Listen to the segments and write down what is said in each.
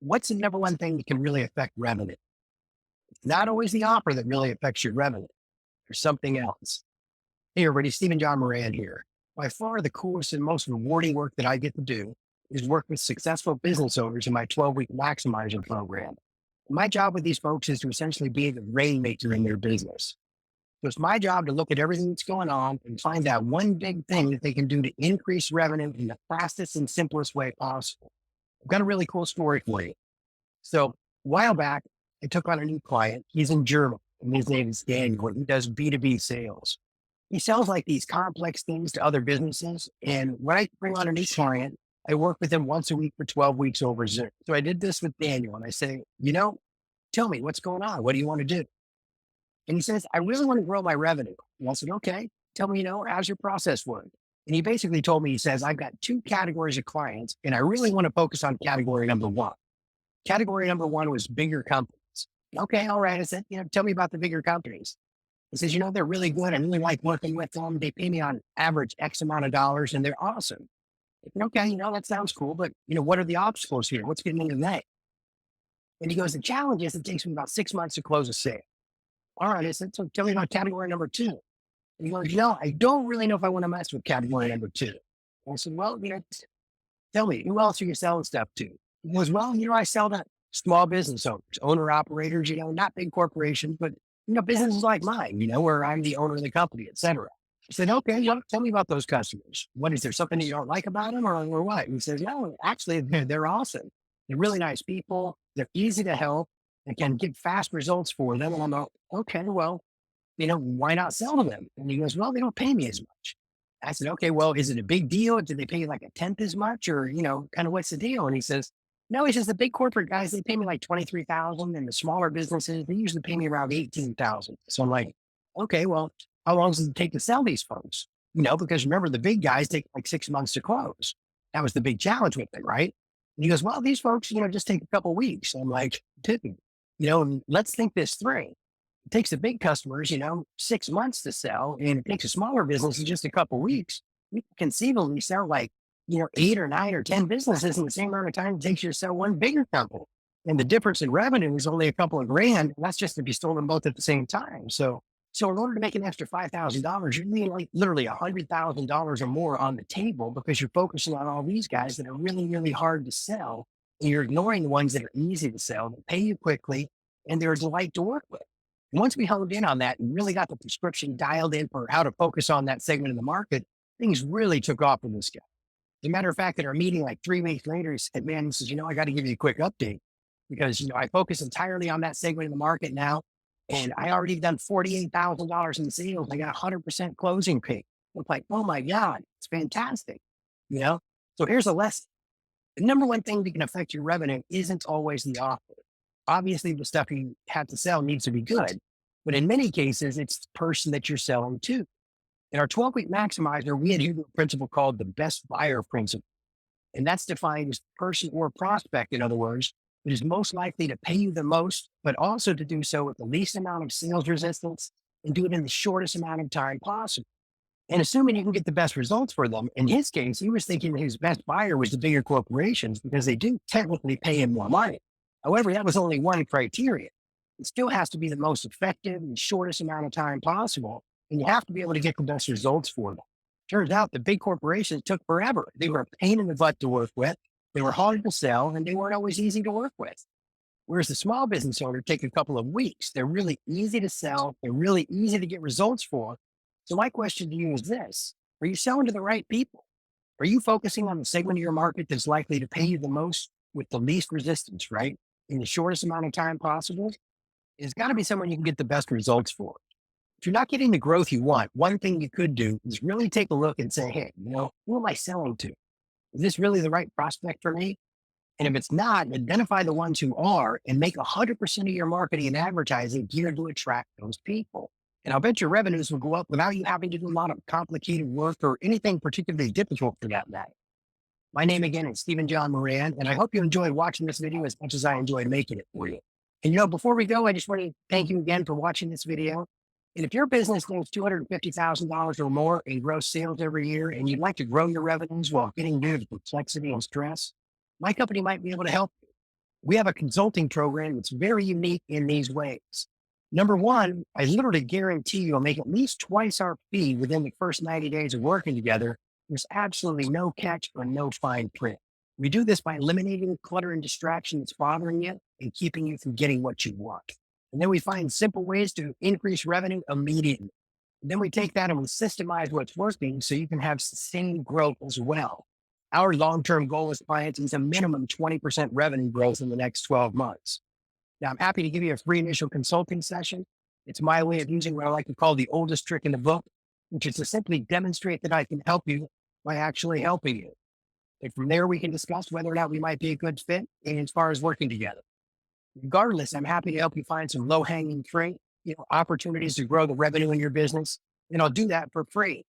What's the number one thing that can really affect revenue? It's not always the offer that really affects your revenue. There's something else. Hey, everybody, Steven John Moran here. By far, the coolest and most rewarding work that I get to do is work with successful business owners in my 12-week maximizer program. My job with these folks is to essentially be the rainmaker in their business. So it's my job to look at everything that's going on and find out one big thing that they can do to increase revenue in the fastest and simplest way possible. I've got a really cool story for you. So a while back, I took on a new client. He's in Germany, and his name is Daniel, and he does B2B sales. He sells like these complex things to other businesses. And when I bring on a new client, I work with him once a week for 12 weeks over Zoom. So I did this with Daniel, and I say, tell me what's going on. What do you want to do? And he says, I really want to grow my revenue. And I said, okay, tell me, how's your process work? And he basically told me, he says, I've got two categories of clients, and I really want to focus on category number one. Category number one was bigger companies. Okay, all right. I said, tell me about the bigger companies. He says, they're really good. I really like working with them. They pay me on average X amount of dollars and they're awesome. I said, okay, that sounds cool, but what are the obstacles here? What's getting in the way? And he goes, the challenge is it takes me about 6 months to close a sale. All right. I said, so tell me about category number two. And he goes, I don't really know if I want to mess with category number two. And I said, well, tell me, who else are you selling stuff to? He goes, well, I sell to small business owners, owner operators, not big corporations, but, businesses like mine, where I'm the owner of the company, et cetera. I said, okay, well, tell me about those customers. What is there something that you don't like about them or what? And he says, no, actually, they're awesome. They're really nice people. They're easy to help and can get fast results for them. And I'm like, okay, well, why not sell to them? And he goes, well, they don't pay me as much. I said, okay, well, is it a big deal? Do they pay you like a tenth as much or, kind of what's the deal? And he says, no, he says the big corporate guys, they pay me like 23,000 and the smaller businesses, they usually pay me around 18,000. So I'm like, okay, well, how long does it take to sell these folks? Because remember the big guys take like 6 months to close. That was the big challenge with it, right? And he goes, well, these folks, just take a couple of weeks. I'm like, dude, let's think this through. It takes the big customers, 6 months to sell, and it takes a smaller business in just a couple of weeks. You can conceivably sell like, 8 or 9 or 10 businesses in the same amount of time it takes you to sell one bigger company. And the difference in revenue is only a couple of grand. And that's just if you sold them both at the same time. So in order to make an extra $5,000, you're leaving like literally $100,000 or more on the table because you're focusing on all these guys that are really, really hard to sell. And you're ignoring the ones that are easy to sell, that pay you quickly, and they're a delight to work with. Once we honed in on that and really got the prescription dialed in for how to focus on that segment of the market, things really took off for this guy. As a matter of fact, at our meeting like 3 weeks later, he said, man, he says, I got to give you a quick update because, I focus entirely on that segment of the market now. And I already done $48,000 in sales. I got 100% closing rate. I'm like, oh my God, it's fantastic. So here's a lesson. The number one thing that can affect your revenue isn't always the offer. Obviously, the stuff you have to sell needs to be good. But in many cases, it's the person that you're selling to. In our 12-week maximizer, we adhere to a principle called the best buyer principle. And that's defined as the person or prospect, in other words, that is most likely to pay you the most, but also to do so with the least amount of sales resistance and do it in the shortest amount of time possible. And assuming you can get the best results for them, in his case, he was thinking his best buyer was the bigger corporations because they do technically pay him more money. However, that was only one criteria. It still has to be the most effective and shortest amount of time possible. And you have to be able to get the best results for them. Turns out the big corporations took forever. They were a pain in the butt to work with. They were hard to sell and they weren't always easy to work with. Whereas the small business owner take a couple of weeks. They're really easy to sell. They're really easy to get results for. So my question to you is this: are you selling to the right people? Are you focusing on the segment of your market that's likely to pay you the most with the least resistance, right? In the shortest amount of time possible? It's got to be someone you can get the best results for. If you're not getting the growth you want, one thing you could do is really take a look and say, hey, who am I selling to? Is this really the right prospect for me? And if it's not, identify the ones who are and make 100% of your marketing and advertising geared to attract those people. And I'll bet your revenues will go up without you having to do a lot of complicated work or anything particularly difficult for that matter. My name again is Steven John Moran, and I hope you enjoyed watching this video as much as I enjoyed making it for you. And before we go, I just want to thank you again for watching this video. And if your business does $250,000 or more in gross sales every year, and you'd like to grow your revenues while getting rid of the complexity and stress, my company might be able to help you. We have a consulting program that's very unique in these ways. Number one, I literally guarantee you'll make at least twice our fee within the first 90 days of working together. There's absolutely no catch or no fine print. We do this by eliminating clutter and distraction that's bothering you and keeping you from getting what you want. And then we find simple ways to increase revenue immediately. And then we take that and we systemize what's working so you can have sustained growth as well. Our long term goal as clients is a minimum 20% revenue growth in the next 12 months. Now, I'm happy to give you a free initial consulting session. It's my way of using what I like to call the oldest trick in the book, which is to simply demonstrate that I can help you by actually helping you. And from there, we can discuss whether or not we might be a good fit and as far as working together. Regardless, I'm happy to help you find some low hanging fruit, opportunities to grow the revenue in your business. And I'll do that for free.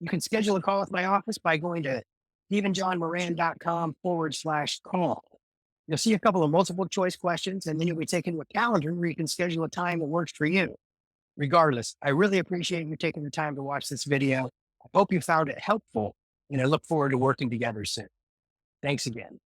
You can schedule a call with my office by going to stevenjohnmoran.com/call. You'll see a couple of multiple choice questions, and then you'll be taken to a calendar where you can schedule a time that works for you. Regardless, I really appreciate you taking the time to watch this video. I hope you found it helpful, and I look forward to working together soon. Thanks again.